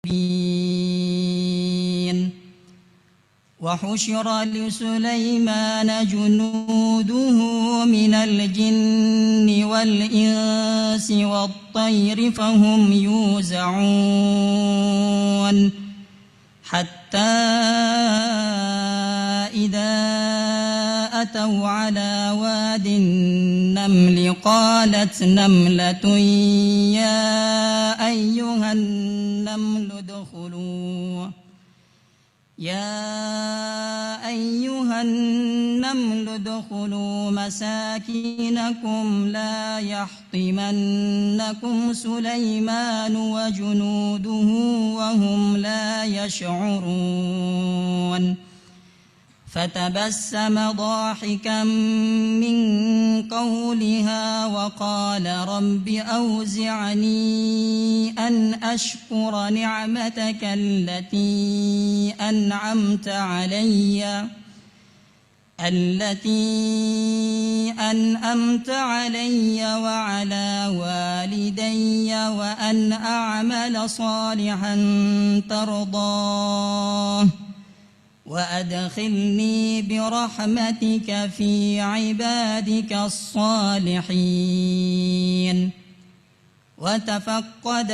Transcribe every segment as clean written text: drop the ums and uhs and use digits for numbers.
مبين وحشر لسليمان جنوده من الجن والإنس والطير فهم يوزعون حتى إذا أتوا على واد النمل قالت نملة يا أيها النمل ادخلوا مساكنكم لا يحطمنكم سليمان وجنوده وهم لا يشعرون فتبسم ضاحكا من قولها وقال رب أوزعني أن أشكر نعمتك التي أنعمت علي وعلى والدي وأن أعمل صالحا ترضاه وأدخلني برحمتك في عبادك الصالحين وتفقد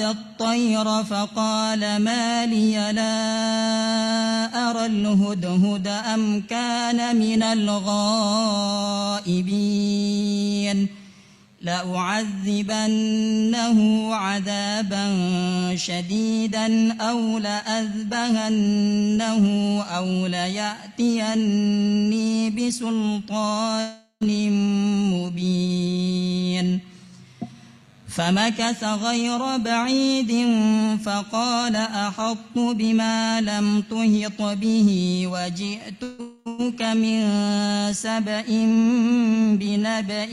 الطير فقال ما لي لا أرى الهدهد أم كان من الغائبين لأعذبنه عذابا شديدا أو لأذبحنه أو ليأتيني بسلطان مبين فمكث غير بعيد فقال أحطت بما لم تحط به وجئتك من سبأ بنبأ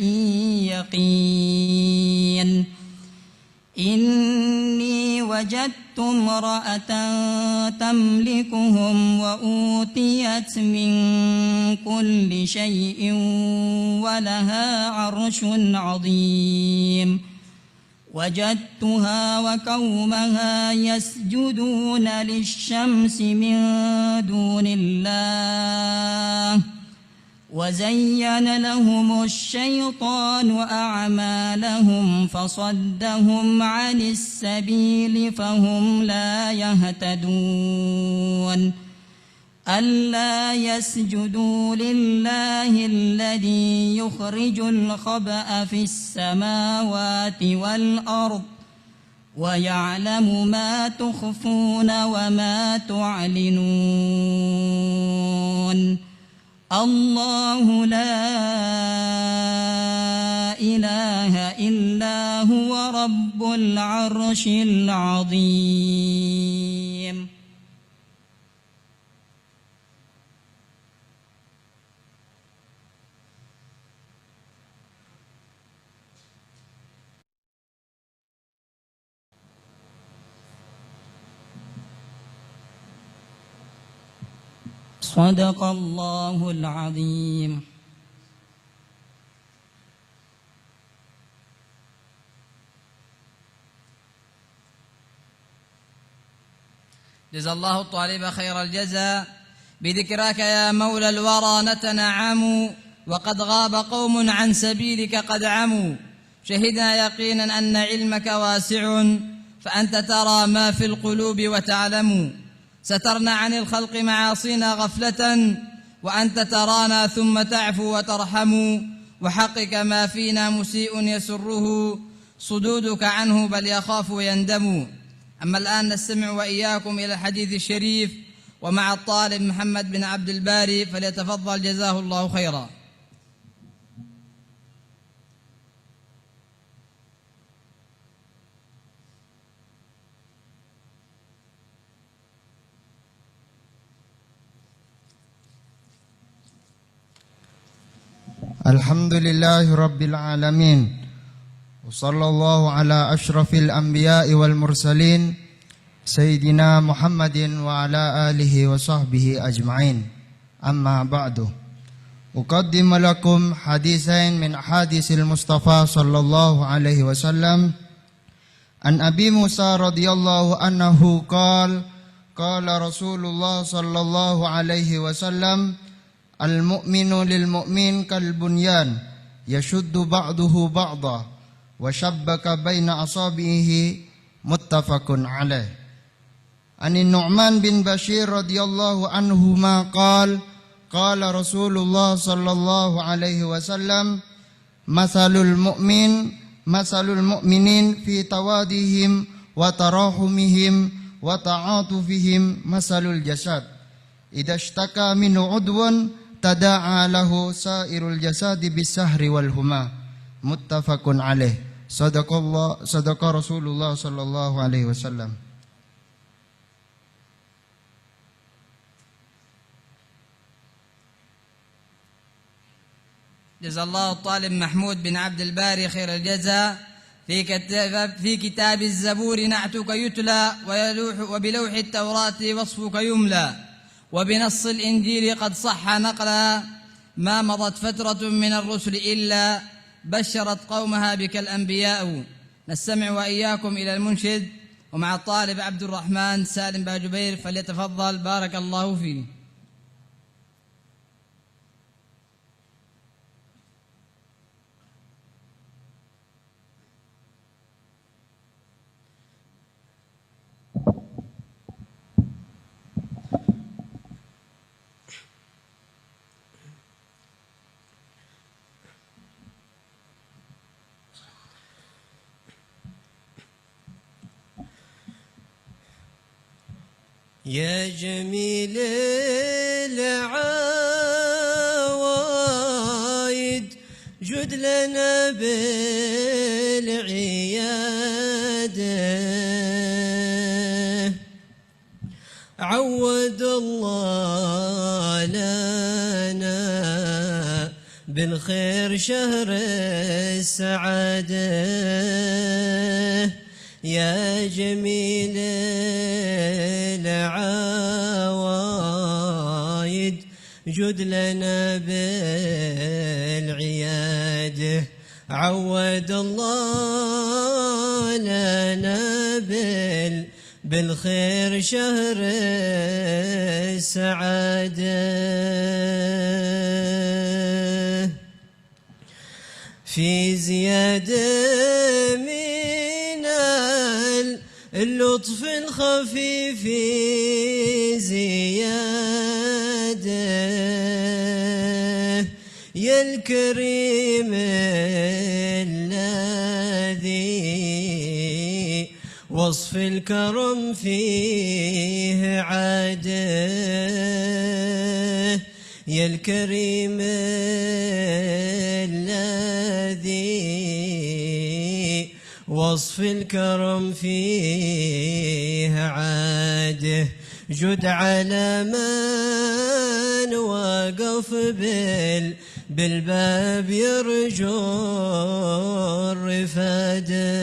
يقين إني وجدت امرأة تملكهم وأوتيت من كل شيء ولها عرش عظيم وجدتها وقومها يسجدون للشمس من دون الله وزين لهم الشيطان أعمالهم فصدهم عن السبيل فهم لا يهتدون ألا يسجدوا لله الذي يخرج الخبأ في السماوات والأرض ويعلم ما تخفون وما تعلنون الله لا إله إلا هو رب العرش العظيم. صدق الله العظيم. جزا الله الطالب خير الجزاء بذكراك يا مولى الورى نتنعم وقد غاب قوم عن سبيلك قد عموا شهدنا يقينا أن علمك واسع فأنت ترى ما في القلوب وتعلم سترنا عن الخلق معاصينا غفلة وأنت ترانا ثم تعفو وترحم وحقك ما فينا مسيء يسره صدودك عنه بل يخاف ويندم. أما الآن نستمع وإياكم إلى الحديث الشريف ومع الطالب محمد بن عبد الباري فليتفضل جزاه الله خيرا. الحمد لله رب العالمين وصلى الله على أشرف الأنبياء والمرسلين سيدنا محمد وعلى آله وصحبه أجمعين. أما بعد أقدم لكم حديثين من أحاديث المصطفى صلى الله عليه وسلم. عن أبي موسى رضي الله عنه قال قال رسول الله صلى الله عليه وسلم: المؤمن للمؤمن كالبنيان يشد بعضه بعضا وشبك بين أصابعه متفق عليه. عن النعمان بن بشير رضي الله عنهما قال قال رسول الله صلى الله عليه وسلم: مثل المؤمنين في توادهم وتراحمهم وتعاطفهم مثل الجسد إذا اشتكى منه عضو تداعى له سائر الجسد بالسهر والهمة متفق عليه. صدق رسول الله صلى الله عليه وسلم. جزا الله الطالب محمود بن عبد الباري خير الجزاء. في كتاب الزبور نعتك يتلى وبلوح التوراة وصفك يملى وبنص الإنجيل قد صح نقلا ما مضت فترة من الرسل إلا بشرت قومها بك الأنبياء. نستمع وإياكم إلى المنشد ومع الطالب عبد الرحمن سالم باجبير فليتفضل بارك الله فيه. يا جميل العوايد جد لنا بالعيادة عود الله لنا بالخير شهر السعادة يا جميل العوايد جد لنا بالعيادة عود الله لنا بالخير شهر السعادة في زيادة اللطف الخفيف زيادة يا الكريم الذي وصف الكرم فيه عادة يا الكريم الذي وصف الكرم فيه عاده جد على من وقف بالباب يرجو الرفاده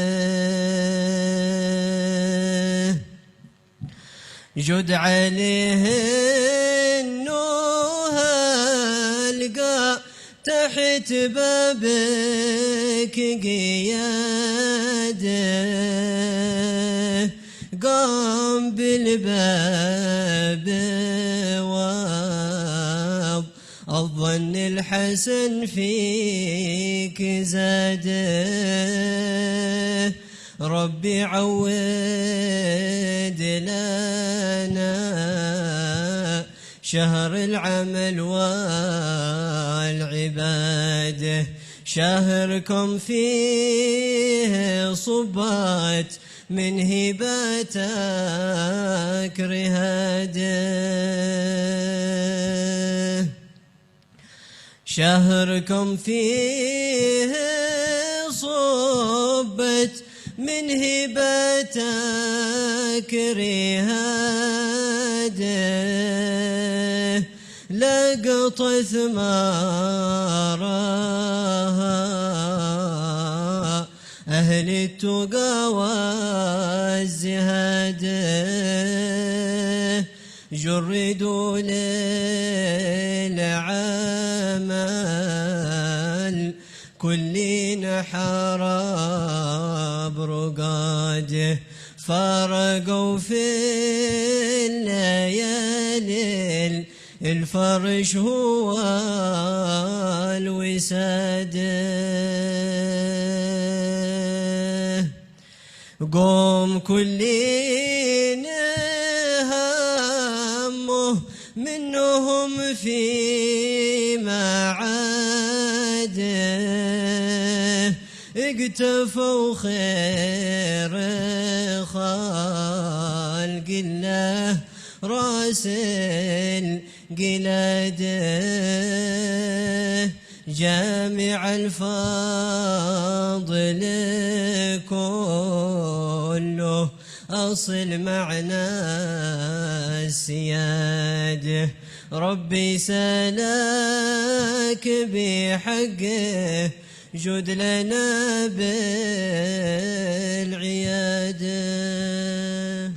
جد عليه النوه القى تحت بابك قياده قام بالباب الظن الحسن فيك زاده ربي عود لنا شهر العمل والعباده شهركم فيه صبات من هباتك رهاده شهركم فيه صبت من هباتك رهاده لقط ثمارها أهل التقى والزهاده جردوا للعمل كل حراب رقاده فرقوا في الليالي الفرش هو الوساده قوم كلين همه منهم فيما عاده اقتفوا خير خلق الله راس القلاده جامع الفضل كله أصل معنى السيادة ربي سلاك بحقه جد لنا بالعياده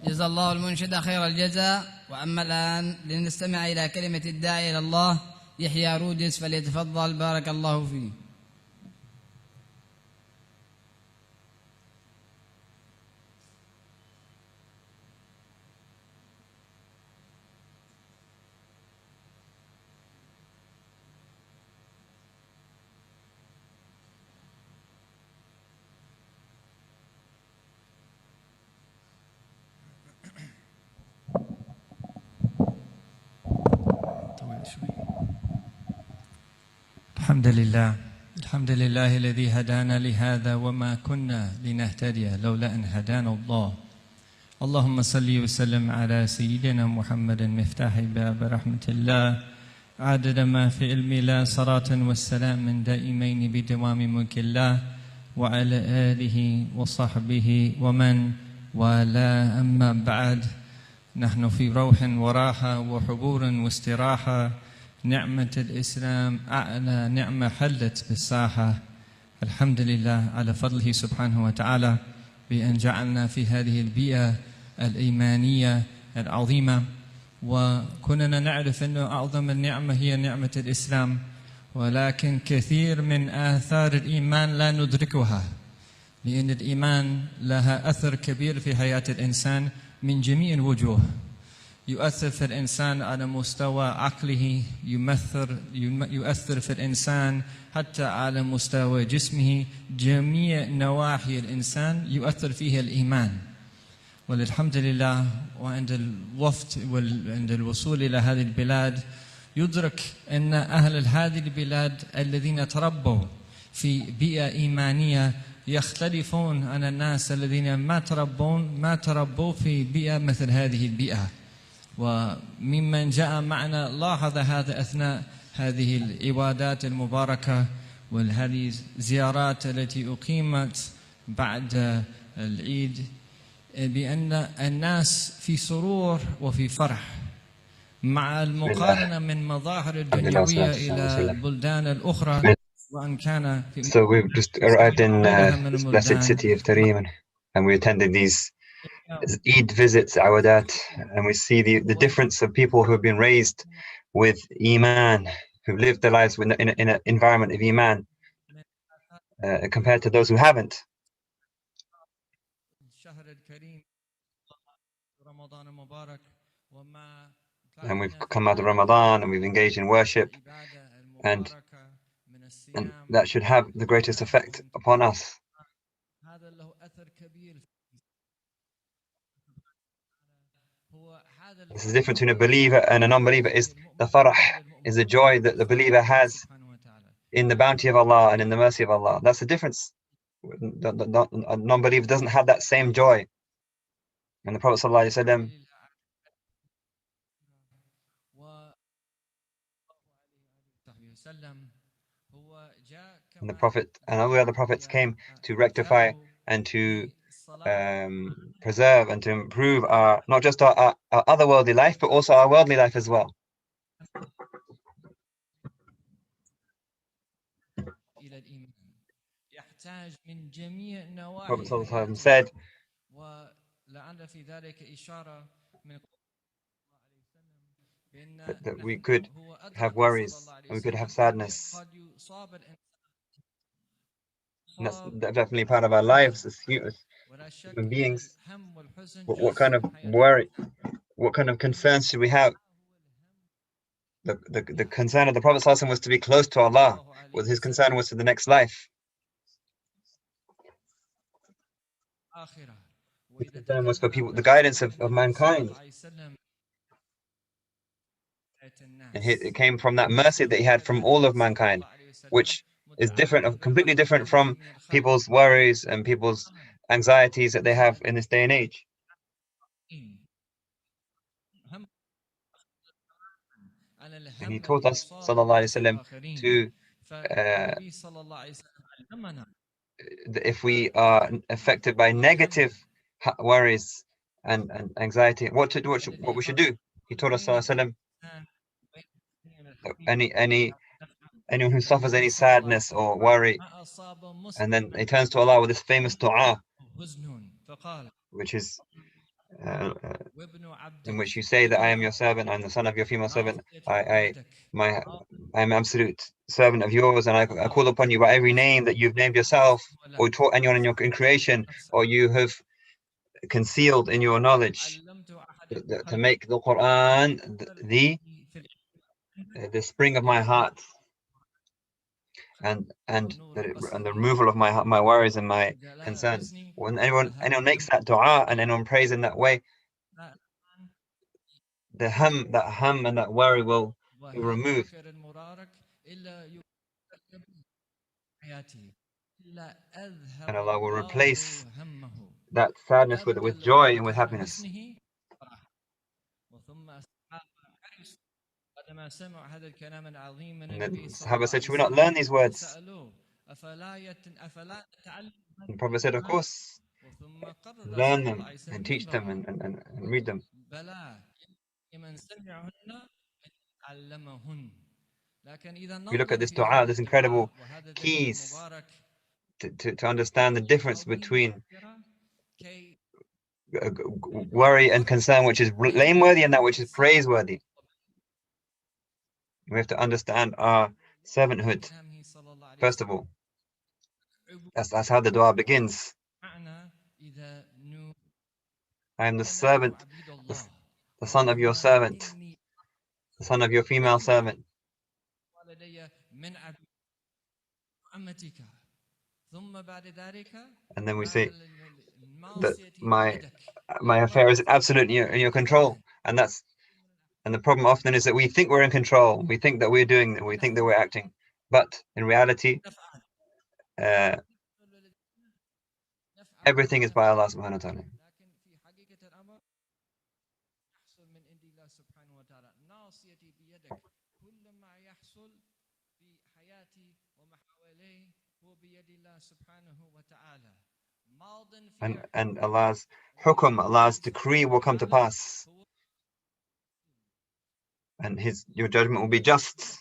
جزا الله المنشد خير الجزاء. وأما الآن لنستمع إلى كلمة الداعي إلى الله يحيى رودس، فليتفضل بارك الله فيه. الحمد لله الذي هدانا لهذا وما كنا لنهتدي لولا أن هدانا الله. اللهم صل وسلم على سيدنا محمد مفتاح باب رحمة الله عدد ما في علم الله صلاة والسلام من دائمين بدوام ملك الله وعلى آله وصحبه ومن والاه. أما بعد، نحن في روح وراحة وحبور واستراحة. نعمة الإسلام أعلى نعمة حلت بالساحة. الحمد لله على فضله سبحانه وتعالى بأن جعلنا في هذه البيئة الإيمانية العظيمة، وكنا نعرف أن أعظم النعمة هي نعمة الإسلام، ولكن كثير من آثار الإيمان لا ندركها، لأن الإيمان لها أثر كبير في حياة الإنسان من جميع الوجوه. يؤثر في الإنسان على مستوى عقله، يؤثر في الإنسان حتى على مستوى جسمه. جميع نواحي الإنسان يؤثر فيها الإيمان. وللحمد لله، وعند الوفد وعند الوصول إلى هذه البلاد يدرك أن أهل هذه البلاد الذين تربوا في بيئة إيمانية يختلفون عن الناس الذين ما تربوا في بيئة مثل هذه البيئة. وممن جاء معنا لاحظ هذا أثناء هذه العبادات المباركة وهذه الزيارات التي أقيمت بعد العيد، بأن الناس في سرور وفي فرح، مع المقارنة من مظاهر الدنيوية إلى البلدان الأخرى. وأن كان في So we've just arrived in this blessed city of Tarim, and we attended these Eid visits, Awadat, and we see the difference of people who have been raised with Iman, who've lived their lives in an environment of Iman, compared to those who haven't. And we've come out of Ramadan and we've engaged in worship, and that should have the greatest effect upon us. This is different between a believer and a non-believer. Is the farah, is the joy that the believer has in the bounty of Allah and in the mercy of Allah. That's the difference. A non-believer doesn't have that same joy. And the Prophet ﷺ, and the Prophet and all the other prophets came to rectify and to preserve and to improve our not just our otherworldly life, but also our worldly life as well. Prophet ﷺ said that we could have worries and we could have sadness. And that's definitely part of our lives as human beings. What kind of worry, what kind of concerns should we have? The concern of the Prophet ﷺ was to be close to Allah. His concern was for the next life. His concern was for people, the guidance of mankind. And it came from that mercy that he had from all of mankind, which is different, completely different from people's worries and people's anxieties that they have in this day and age. And he taught us, sallallahu alaihi wasallam, to if we are affected by negative worries and anxiety, what we should do. He taught us, sallallahu alaihi wasallam, anyone who suffers any sadness or worry, and then he turns to Allah with this famous dua, which is in which you say that I am your servant, I'm the son of your female servant, I'm absolute servant of yours, and I call upon you by every name that you've named yourself, or taught anyone in creation, or you have concealed in your knowledge, to make the Quran the spring of my heart, and the removal of my worries and my concerns. When anyone makes that dua and anyone prays in that way, that hum and that worry will be removed, and Allah will replace that sadness with joy and with happiness. And the Sahaba said, should we not learn these words? And the Prophet said, of course, learn them and teach them and read them. We look at this dua, this incredible keys to understand the difference between worry and concern, which is blameworthy, and that which is praiseworthy. We have to understand our servanthood, first of all. That's how the dua begins. I am the servant, the son of your servant, the son of your female servant. And then we say that my affair is absolutely in your control, and the problem often is that we think we're in control, we think that we're doing, we think that we're acting, but in reality, everything is by Allah subhanahu wa ta'ala. And Allah's hukum, Allah's decree will come to pass, and your judgment will be just.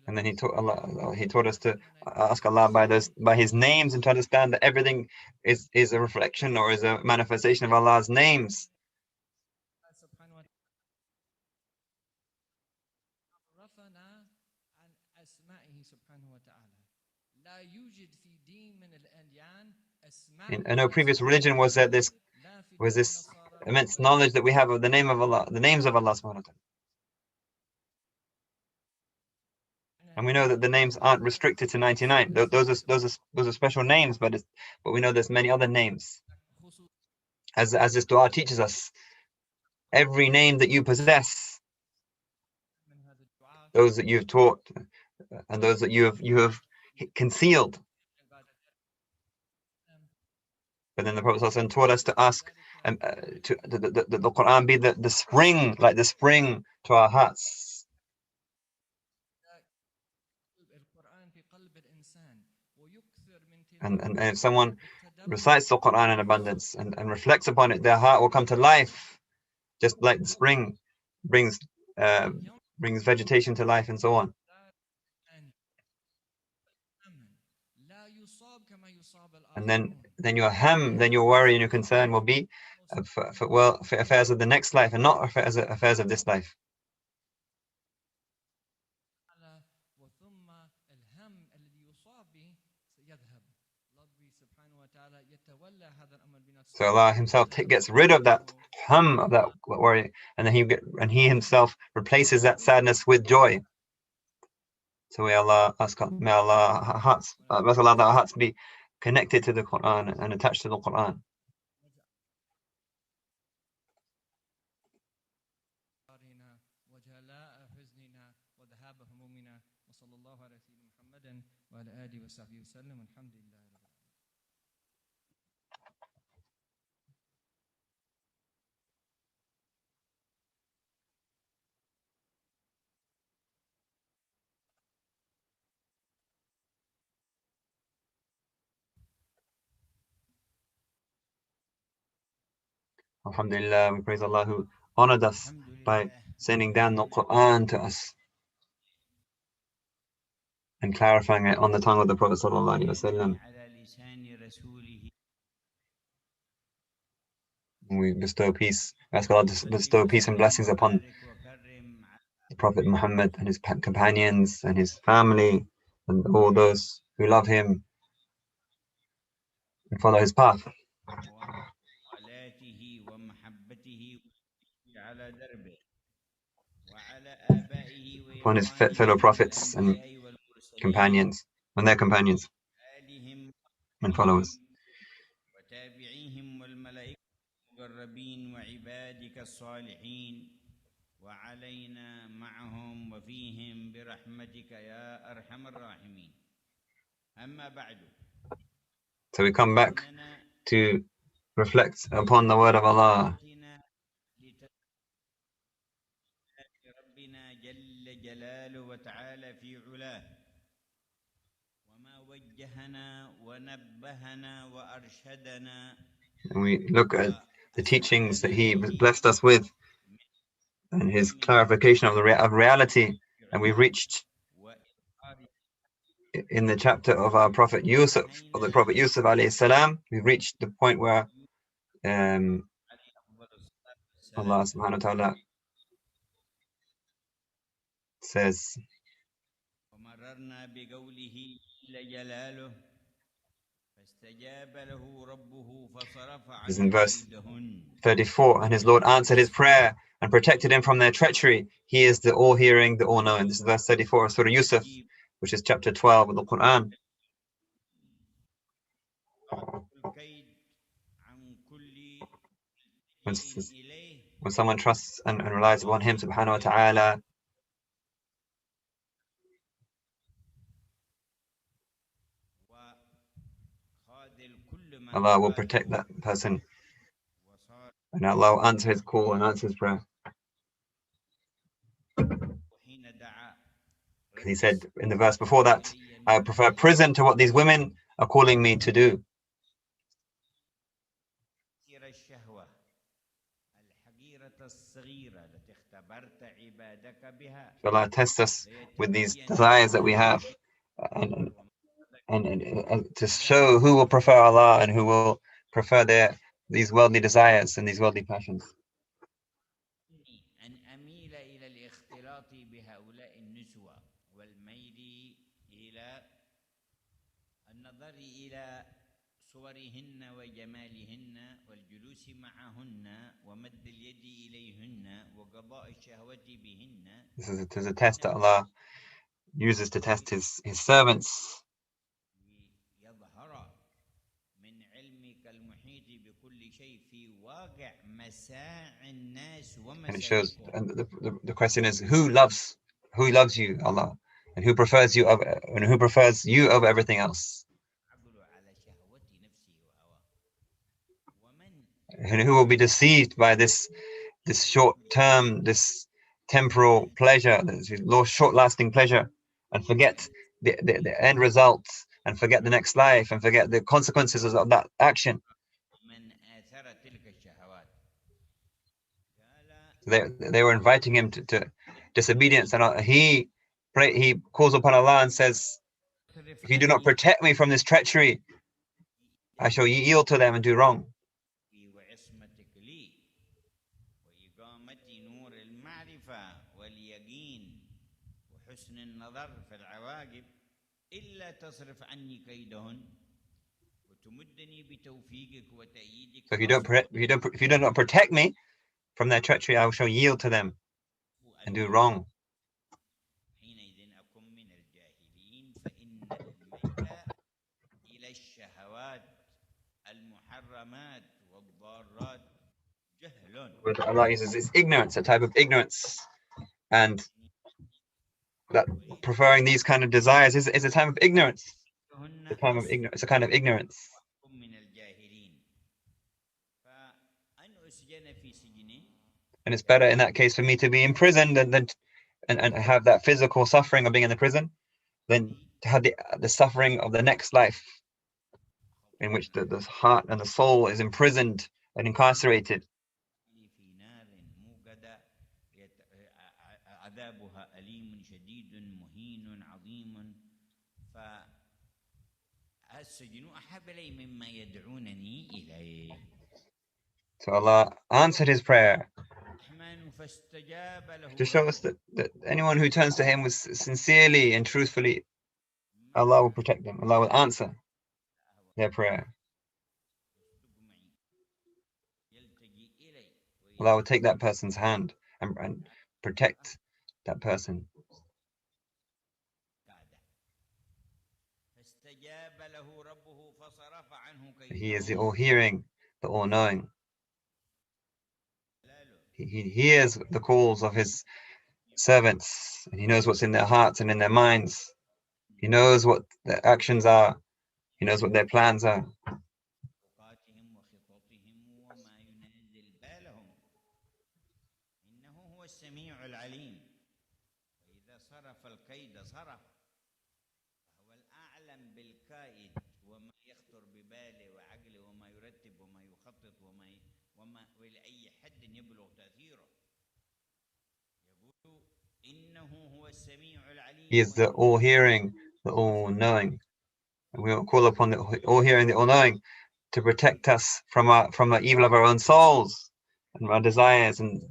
And then he taught us to ask Allah by His names, and to understand that everything is a reflection or is a manifestation of Allah's names. In no previous religion was there this immense knowledge that we have of the name of Allah, the names of Allah subhanahu wa ta'ala. And we know that the names aren't restricted to 99. Those are special names, but we know there's many other names. As this dua teaches us, every name that you possess, those that you've taught, and those that you have concealed. But then the Prophet ﷺ taught us to ask, to the Quran be the spring, like the spring to our hearts. And if someone recites the Quran in abundance and reflects upon it, their heart will come to life, just like the spring brings vegetation to life and so on. And then your then your worry and your concern will be for affairs of the next life and not affairs of this life. So Allah Himself gets rid of that hum, of that worry, and then He Himself replaces that sadness with joy. So may Allah ask our hearts be connected to the Quran and attached to the Quran. Alhamdulillah, we praise Allah who honored us by sending down the Quran to us and clarifying it on the tongue of the Prophet sallallahu alaihi wasallam. We bestow peace, ask Allah to bestow peace and blessings upon the Prophet Muhammad and his companions and his family and all those who love him and follow his path. Upon his fellow prophets and companions, and their companions and followers. وعلينا معهم وفيهم برحمتك يا أرحم الراحمين. أما بعد. So we come back to reflect upon the word of Allah. ربنا جل جلاله وتعالى في علاه وما وجهنا ونبهنا وأرشدنا. And we look at the teachings that He blessed us with and His clarification of reality, and we've reached in the chapter of our Prophet Yusuf, of the Prophet Yusuf alayhi salam, we've reached the point where Allah subhanahu wa ta'ala says, this is in verse 34, and his Lord answered his prayer and protected him from their treachery. He is the all-hearing, the all-knowing. This is verse 34 of Surah Yusuf, which is chapter 12 of the Quran. When someone trusts and relies upon Him subhanahu wa ta'ala, Allah will protect that person, and Allah will answer his call and answer his prayer. He said in the verse before that, I prefer prison to what these women are calling me to do. So Allah tests us with these desires that we have, and to show who will prefer Allah and who will prefer these worldly desires and these worldly passions. This is a test that Allah uses to test His servants. And it shows, and the question is, who loves you, Allah, and who prefers you over everything else, and who will be deceived by this short-term, this temporal pleasure, this short-lasting pleasure, and forget the end result and forget the next life and forget the consequences of that action. They were inviting him to disobedience, and he calls upon Allah and says, if you do not protect me from this treachery, I shall yield to them and do wrong. So if you do not protect me from their treachery, I shall yield to them and do wrong. What Allah uses is ignorance, a type of ignorance, and that preferring these kind of desires is a time of ignorance. A time of ignorance. It's a kind of ignorance. And it's better in that case for me to be imprisoned and have that physical suffering of being in the prison than to have the suffering of the next life, in which the heart and the soul is imprisoned and incarcerated. So Allah answered his prayer to show us that anyone who turns to him with sincerely and truthfully, Allah will protect them. Allah will answer their prayer. Allah will take that person's hand and protect that person. He is the all-hearing, the all-knowing. He hears the calls of his servants, and he knows what's in their hearts and in their minds. He knows what their actions are. He knows what their plans are. He is the all-hearing, the all-knowing. And we call upon the all-hearing, the all-knowing to protect us from the evil of our own souls and our desires, and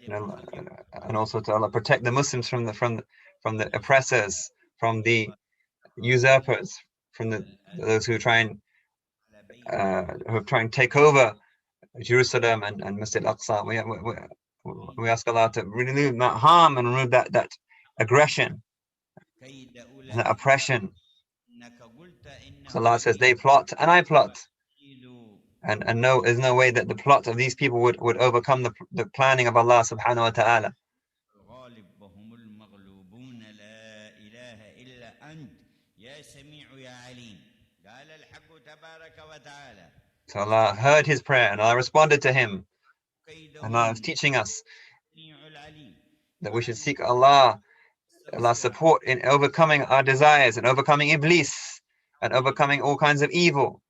and also to Allah protect the Muslims from the oppressors, from the usurpers, from those who try and take over Jerusalem and Masjid Al-Aqsa. We ask Allah to remove that harm and remove that aggression and that oppression. So Allah says they plot and I plot, and there's no way that the plot of these people would overcome the planning of Allah subhanahu wa ta'ala. So Allah heard his prayer and Allah responded to him. And Allah is teaching us that we should seek Allah's support in overcoming our desires and overcoming Iblis and overcoming all kinds of evil.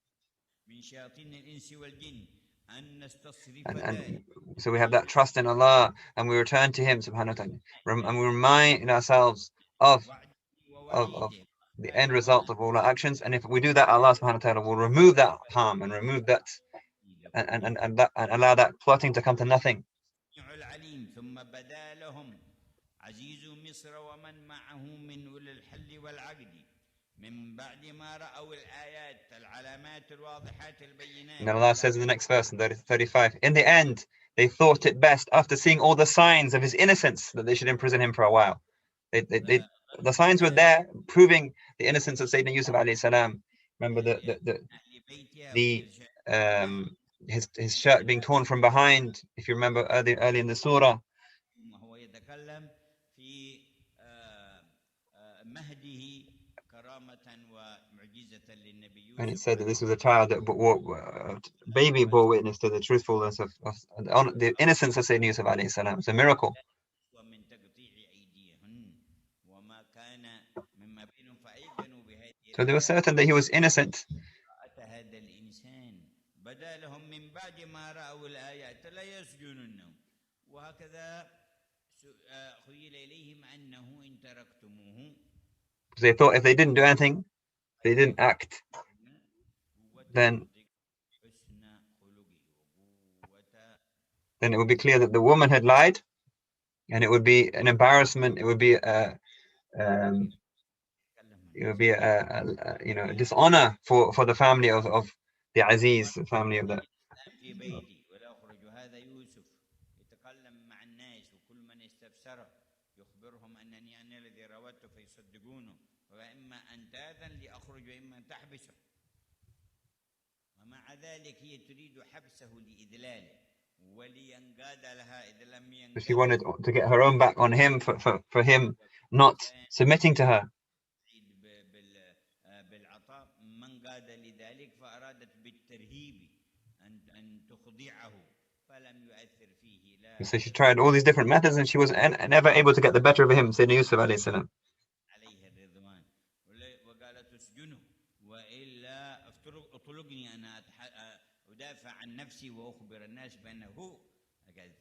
And so we have that trust in Allah and we return to him subhanahu wa ta'ala, and we remind ourselves of the end result of all our actions. And if we do that, Allah subhanahu wa ta'ala will remove that harm and remove that and allow that plotting to come to nothing. And Allah says in the next verse, in 35, in the end, they thought it best, after seeing all the signs of his innocence, that they should imprison him for a while. The signs were there, proving the innocence of Sayyidina Yusuf alayhi salam. Remember his shirt being torn from behind, if you remember early in the surah. And it said that this was a child that baby bore witness to the truthfulness of the innocence of Sayyidina Yusuf alayhi salam. It's a miracle. So they were certain that he was innocent. هذا الإنسان بدا لهم من بعد ما رأوا الآيات لا يسجنونه وهكذا خيل إليهم أنه إن تركتموه. They thought if they didn't do anything, they didn't act, then it would be clear that the woman had lied, and it would be an embarrassment. It would be a you know, dishonor for the family of the Aziz, the family of the. في بيتي ولا أخرج هذا يوسف يتكلم مع الناس وكل من استفسره يخبرهم أنني أنا الذي راودته فيصدقونه وإما أن تأذن لأخرج وإما أن تحبسه. ومع ذلك هي تريد حبسه لإذلاله ولينقاد لها إذا لم ينقاد. She wanted to get her own back on him for him not submitting to her. بالعطاء من قاد لذلك فأرادت بالترهيب أن تخضعه فلم يؤثر فيه لا. So she tried all these different methods, and she was never able to get the better of him, Sayyidina Yusuf alayhi salam. عليه الرضوان وقالت اسجنه وإلا اطلقني أنا أدافع عن نفسي وأخبر الناس بأنه هو.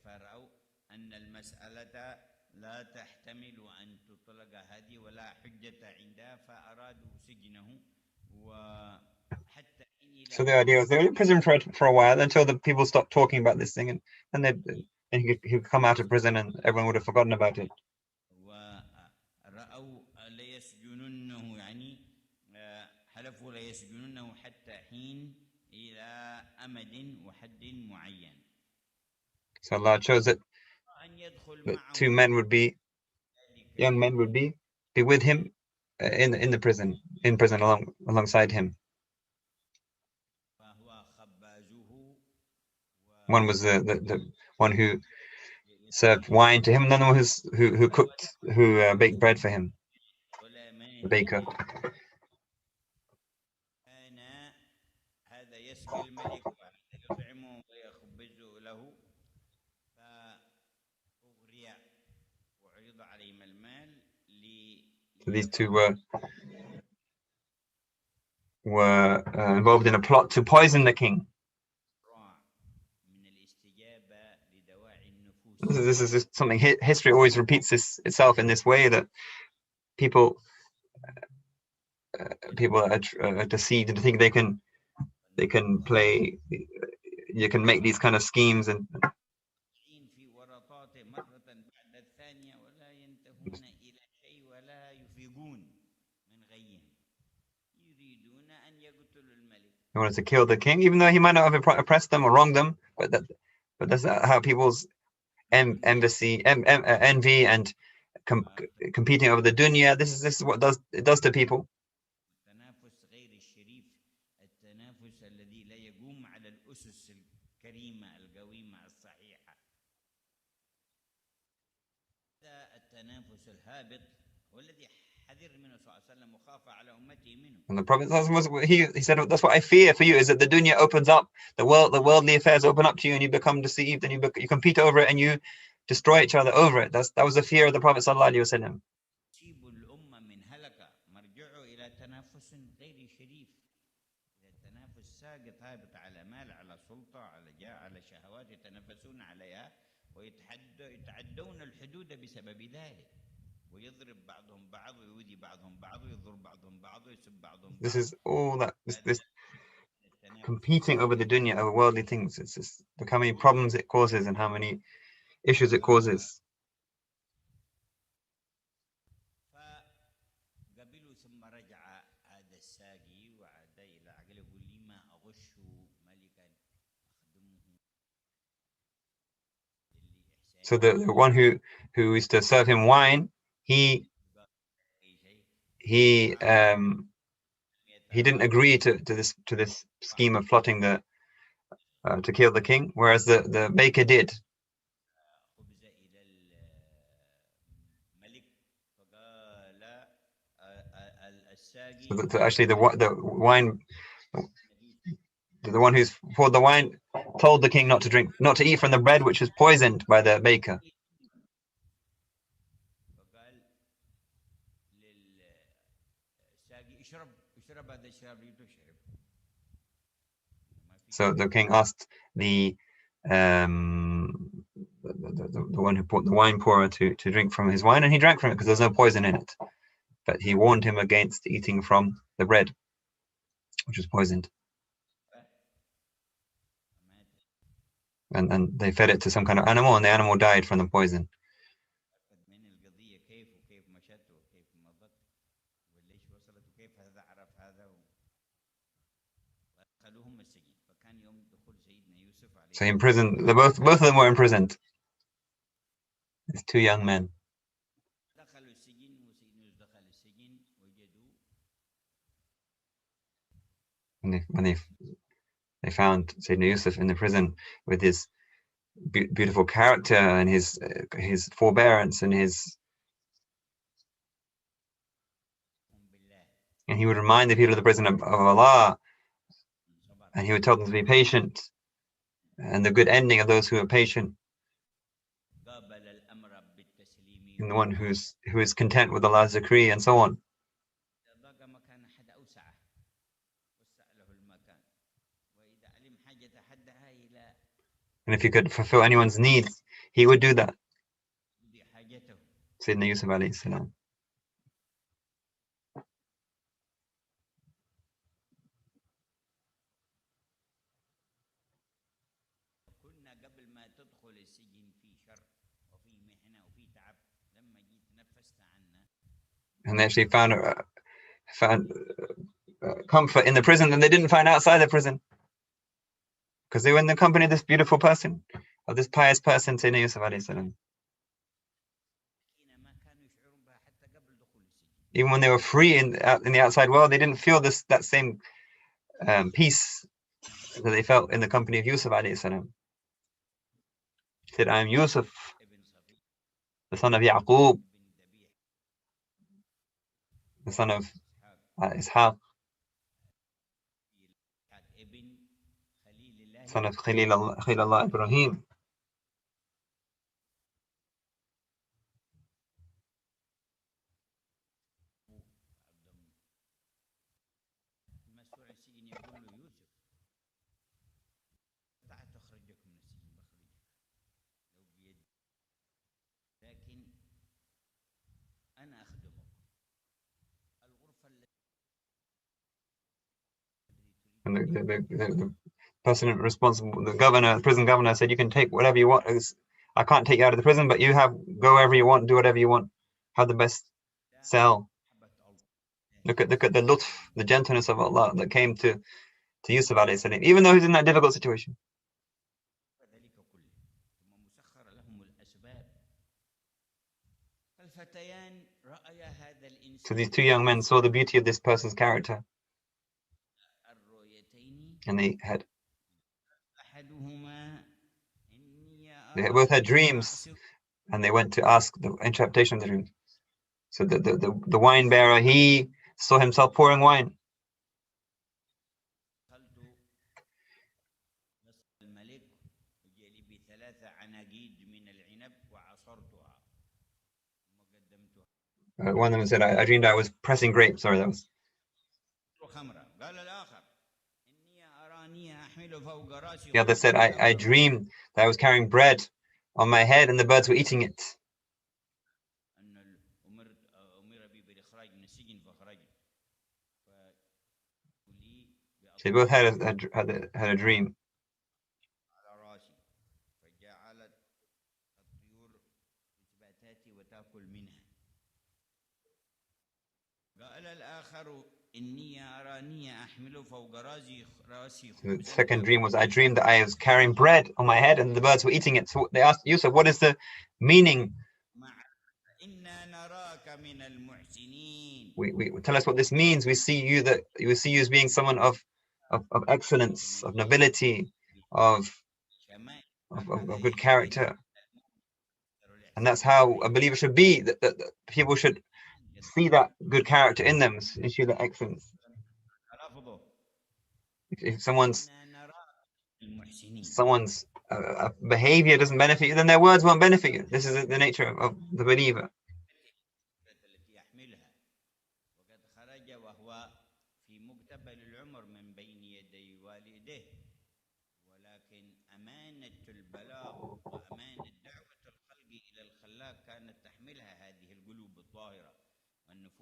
فرأوا أن المسألة لا تحتمل أن تطلق هذه ولا حجة عندها فأرادوا سجنه وحتى. So the idea was they were in prison for a while until the people stopped talking about this thing, and then he could come out of prison and everyone would have forgotten about it. ورأوا ليسجننه يعني حلفوا ليسجننه حتى حين إلى أمد وحد معين. So Allah chose that two men would be, young men would be with him in the prison, alongside him. One was the one who served wine to him, and another one who baked bread for him, the baker. So these two were involved in a plot to poison the king. This is just something history always repeats itself in this way, that people are deceived and think they can play, you can make these kind of schemes and they wanted to kill the king, even though he might not have oppressed them or wronged them, but that's how people's envy and competing over the dunya. This is what it does to people. And the Prophet he said, that's what I fear for you, is that the dunya opens up, the worldly affairs open up to you, and you become deceived, and you compete over it, and you destroy each other over it. That was the fear of the Prophet sallallahu alaihi wasallam. This is all that this competing over the dunya, over worldly things. It's just look how many problems it causes and how many issues it causes. So the one who used to serve him wine, he didn't agree to this scheme of plotting to kill the king, whereas the baker did. So actually the wine, the one who's poured the wine told the king not to eat from the bread which was poisoned by the baker. So the king asked the one who brought the wine pourer to drink from his wine, and he drank from it because there's no poison in it. But he warned him against eating from the bread, which was poisoned. And they fed it to some kind of animal, and the animal died from the poison. So he imprisoned, both of them were imprisoned. These two young men. When they found Sayyidina Yusuf in the prison with his beautiful character and his forbearance and he would remind the people of the prison of Allah, and he would tell them to be patient and the good ending of those who are patient, and the one who is content with Allah's decree, and so on. And if he could fulfill anyone's needs, he would do that. Sayyidina Yusuf alayhi salam. And they actually found comfort in the prison that they didn't find outside the prison, because they were in the company of this beautiful person, of this pious person, Sayyidina Yusuf alayhi salam. Even when they were free in the outside world, they didn't feel that same peace that they felt in the company of Yusuf alayhi salam. He said, I am Yusuf, the son of Yaqub, the son of Ishaq, son of Khalil Ibrahim. And the person responsible, the prison governor, said, you can take whatever you want. I can't take you out of the prison, but go wherever you want, do whatever you want, have the best cell. Look at the lutf, the gentleness of Allah that came to Yusuf alayhi salam, even though he's in that difficult situation. So these two young men saw the beauty of this person's character, and they both had dreams, and they went to ask the interpretation of the dreams. So the wine bearer, he saw himself pouring wine. One of them said, I dreamed I was pressing grapes. Sorry, that was. The other said, I dreamed that I was carrying bread on my head and the birds were eating it. They both had a dream. The second dream was, I dreamed that I was carrying bread on my head and the birds were eating it. So they asked Yusuf, what is the meaning? We tell us what this means. We see you as being someone of excellence, of nobility, of good character. And that's how a believer should be, that people should see that good character in them, see that excellence. If someone's behavior doesn't benefit you, then their words won't benefit you. This is the nature of the believer.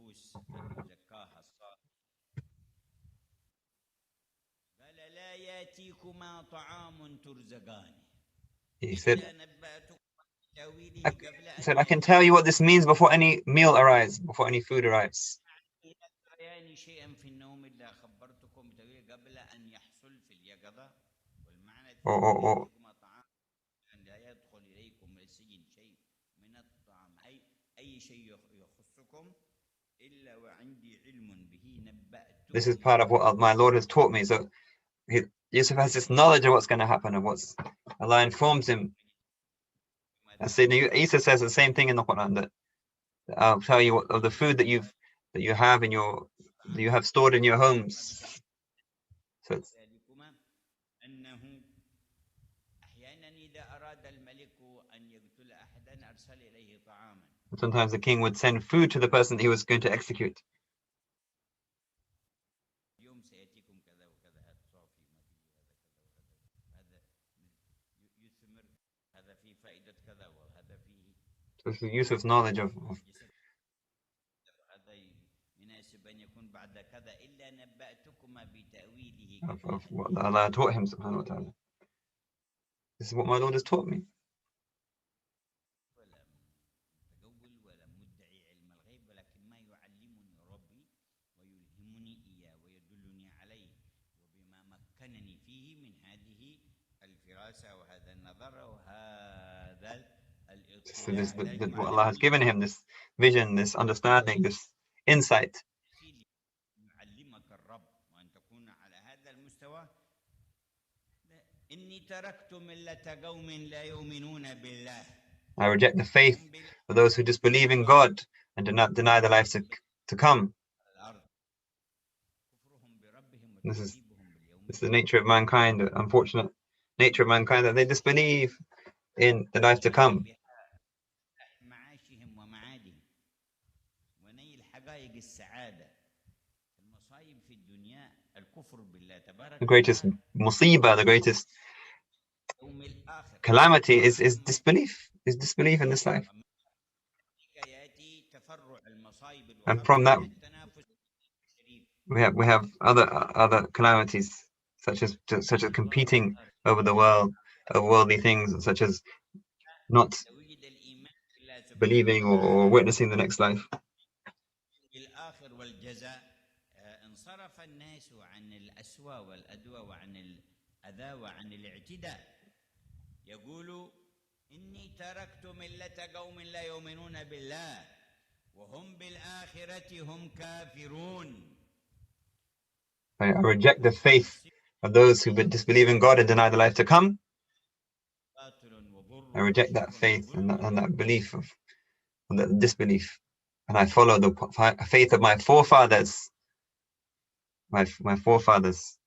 النفوس زكاها الصالح قال لا ياتيكما طعام ترزقان He said, إلا نبأتكما بتأويله قبل he أن said, I can tell you what this means before any meal arrives, before any food arrives. يأتيان شيئا في النوم إلا خبرتكم بتأويله قبل أن يحصل في اليقظة والمعنى الثاني يأتيكما طعام أن لا يدخل إليكم السجن شيء من الطعام أي شيء يخصكم إلا وعندي علم به نبأتكم. This is part of what my Lord has taught me. So Yusuf has this knowledge of what's going to happen, of what's Allah informs him. And Sayyidina Isa says the same thing in the Quran, that I'll tell you of the food that you have in your that you have stored in your homes. So it's, أنه أحيانا إذا أراد الملك أن يقتل أحدا أرسل إليه طعاما. sometimes the king would send food to the person he was going to execute. اليوم سيأتيكم كذا وكذا هذا صافي ما في هذا يثمر هذا فيه فائدة كذا وهذا فيه. So it's the Yusuf's knowledge of what Allah taught him, subhanahu wa ta'ala. This is what my Lord has taught me. So this, what Allah has given him, this vision, this understanding, this insight. I reject the faith of those who disbelieve in God and do not deny the life to come. This is the nature of mankind, the unfortunate nature of mankind, that they disbelieve in the life to come. The greatest musibah, the greatest calamity is disbelief in this life. And from that we have other calamities, such as competing over the world, of worldly things, such as not believing or witnessing the next life. انصرف الناس عن الأسوأ والأدوى وعن الأذى وعن الاعتداء يقول إني تركت ملة قوم لا يؤمنون بالله وهم بالآخرة هم كافرون. I reject the faith of those who disbelieve in God and deny the life to come. I reject that faith and that belief of that disbelief, and I follow the faith of my forefathers. My forefathers,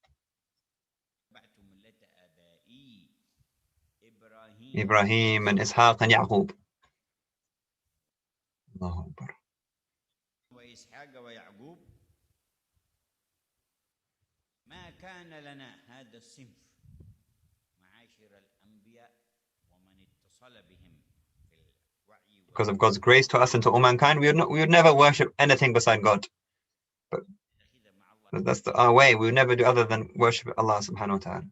Ibrahim and Ishaq and Yaqub. Allahu Akbar. ما كان لنا هذا الصنف معاشر الأنبياء ومن اتصل بهم في الوعي. Because of God's grace to us and to all mankind, we would never worship anything beside God. But that's our way. We would never do other than worship Allah subhanahu wa ta'ala.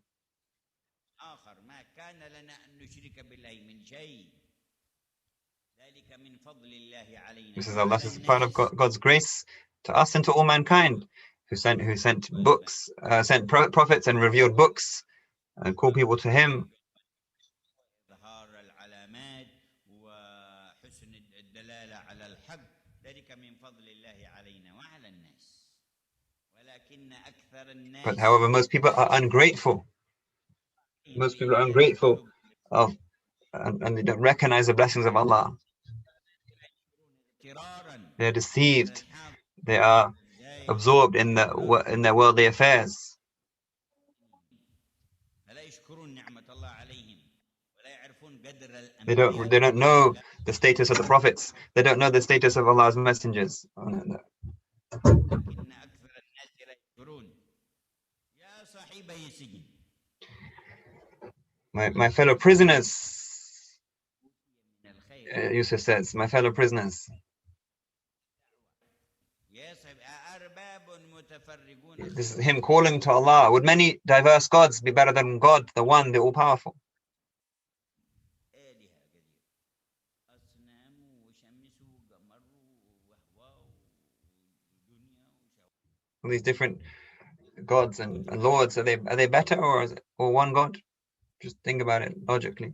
This is Allah, this is part of God's grace to us and to all mankind, who sent books, sent prophets and revealed books and called people to Him. But however, most people are ungrateful. Most people are ungrateful and they don't recognize the blessings of Allah. They are deceived. They are absorbed in their worldly affairs. They don't know the status of the prophets. They don't know the status of Allah's messengers. My fellow prisoners, Yusuf says, my fellow prisoners, This is him calling to Allah. Would many diverse gods be better than God, the one, the all-powerful? All these different gods and lords, are they better, or one God? Just think about it logically.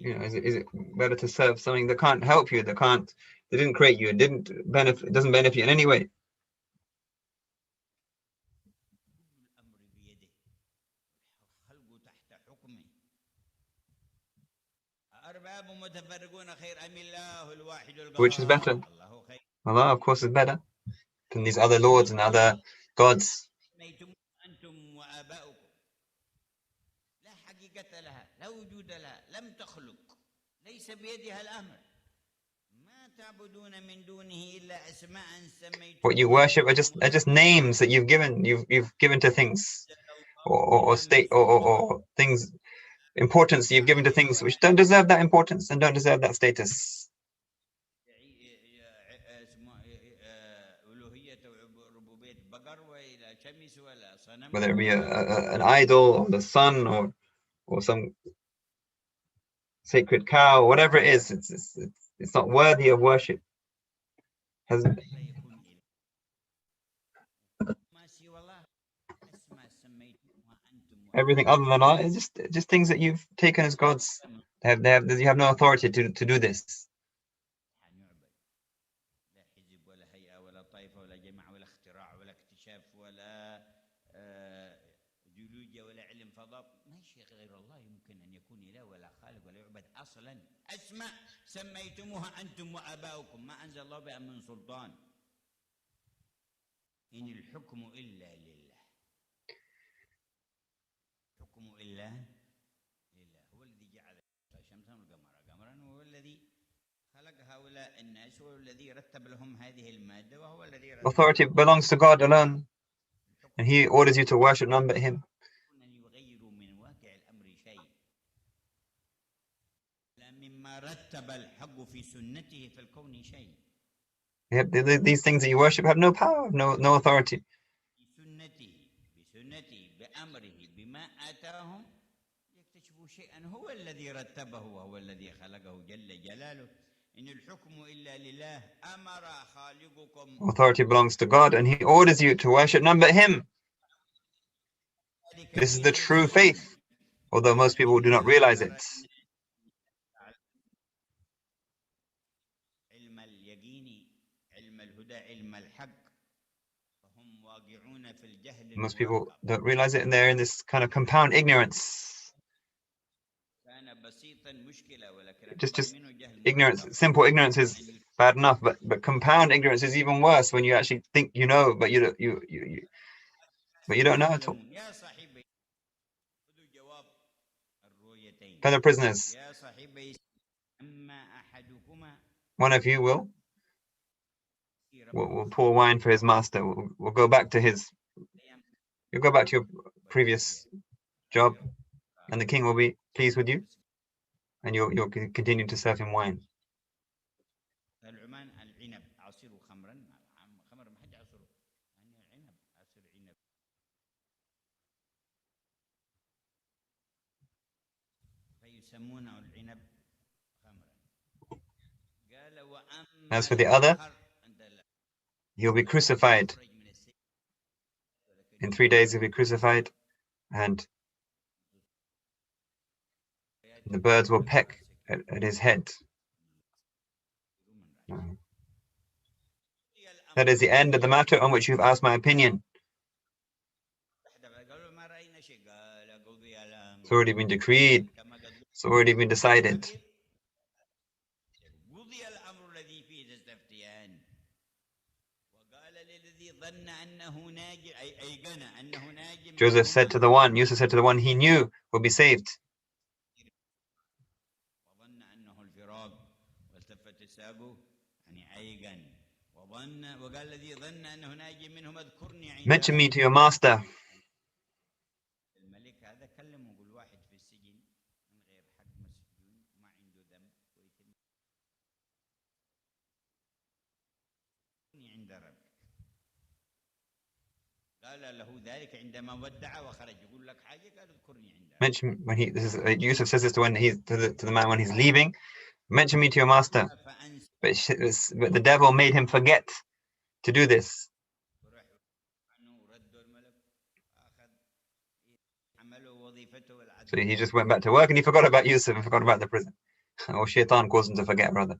Is it better to serve something that can't help you, they didn't create you, it doesn't benefit you in any way? Which is better? Allah, of course, is better than these other lords and other gods. What you worship are just names that you've given to things, or state or things, importance you've given to things which don't deserve that importance and don't deserve that status. Whether it be an idol, or the sun, or some sacred cow, whatever it is, it's not worthy of worship. Everything other than Allah is just things that you've taken as gods. You have no authority to do this. Authority belongs to God alone, and He orders you to worship none but Him. These things that you worship have no power, no authority. Authority belongs to God, and He orders you to worship none but Him. This is the true faith, although most people do not realize it. Most people don't realize it, and they're in this kind of compound ignorance. Just ignorance, simple ignorance is bad enough, but compound ignorance is even worse, when you actually think you know, but you don't know at all. Fellow prisoners, one of you will pour wine for his master. We'll go back to you'll go back to your previous job, and the king will be pleased with you, and you'll continue to serve him wine. As for the other, he'll be crucified. In 3 days he'll be crucified, and the birds will peck at his head. That is the end of the matter on which you've asked my opinion. It's already been decreed. It's already been decided. Yusuf said to the one he knew would be saved. Mention me to your master. تكلم وقول واحد في السجن من غير حق مسجون ما عنده ذنب ويتم عند ربك. قال له ذلك عندما ودع وخرج. يقول لك حاجه قال اذكرني عند ربك. Mention when Yusuf says this to the man when he's leaving. Mention me to your master. But the devil made him forget to do this. So he just went back to work and he forgot about Yusuf and forgot about the prison. Or shaitan caused him to forget, brother.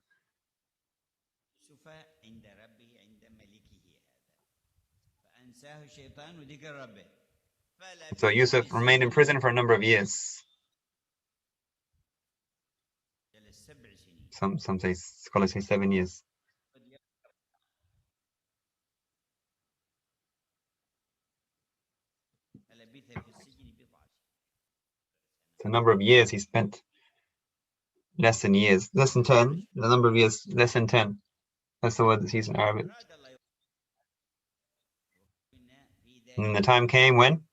So Yusuf remained in prison for a number of years. Some scholars say 7 years. It's a number of years he spent. Less than years. Less than 10. The number of years, less than 10. That's the word that's used in Arabic. And then the time came when?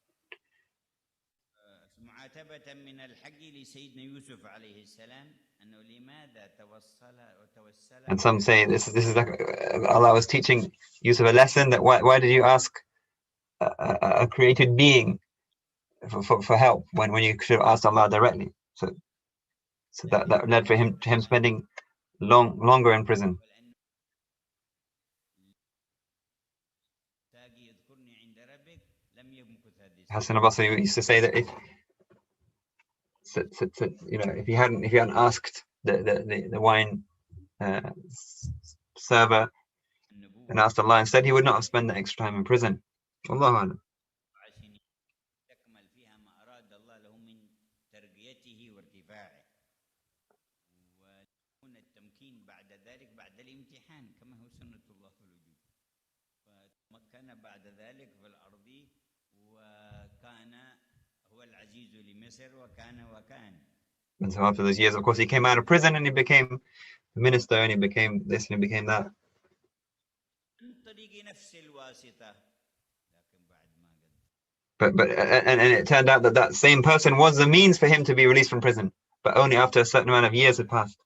And some say this is like Allah was teaching Yusuf a lesson that why did you ask a created being for help when you should have asked Allah directly? So that led to him spending longer in prison. Hassan al-Basri used to say that if he hadn't asked the wine server and asked Allah instead, he would not have spent that extra time in prison. Allahu Alam. And so after those years, of course, he came out of prison and he became a minister and he became this and he became that. But it turned out that same person was the means for him to be released from prison, but only after a certain amount of years had passed.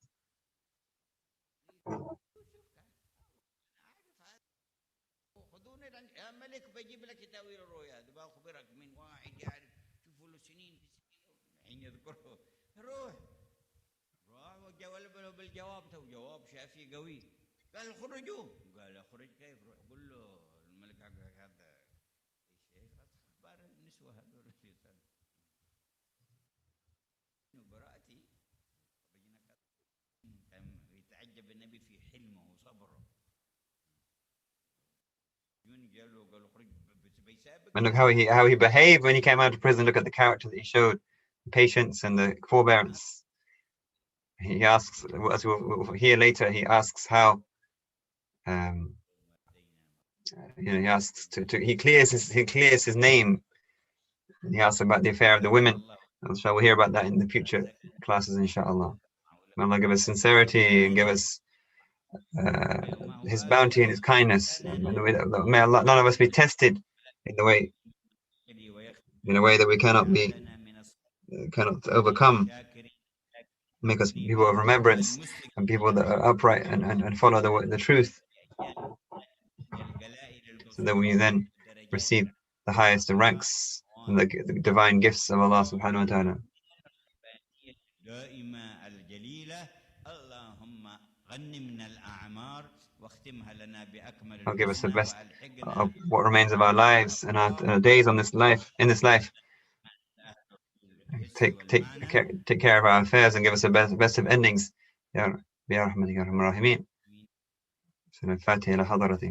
قال اخرجوا. قال اخرج كيف؟ قل له الملك هذا الشيخ اخبار النسوه هذول براءتي. يتعجب النبي في حلمه وصبره. And look how he behaved when he came out of prison. Look at the character that he showed, the patience and the forbearance. He asks, as we'll hear later, he asks how he asks he clears his name. He asks about the affair of the women. So we'll hear about that in the future classes, inshallah. May Allah give us sincerity and give us His bounty and His kindness. And may Allah, none of us be tested in a way that we cannot overcome. Make us people of remembrance and people that are upright and follow the truth, so that we then receive the highest of ranks and the divine gifts of Allah subhanahu wa ta'ala. I'll give us the best of what remains of our lives and our days in this life. Take care of our affairs and give us the best of endings. Ya Rahman Ya Rahim Rahimeen. Al-Fatiha ila hadrati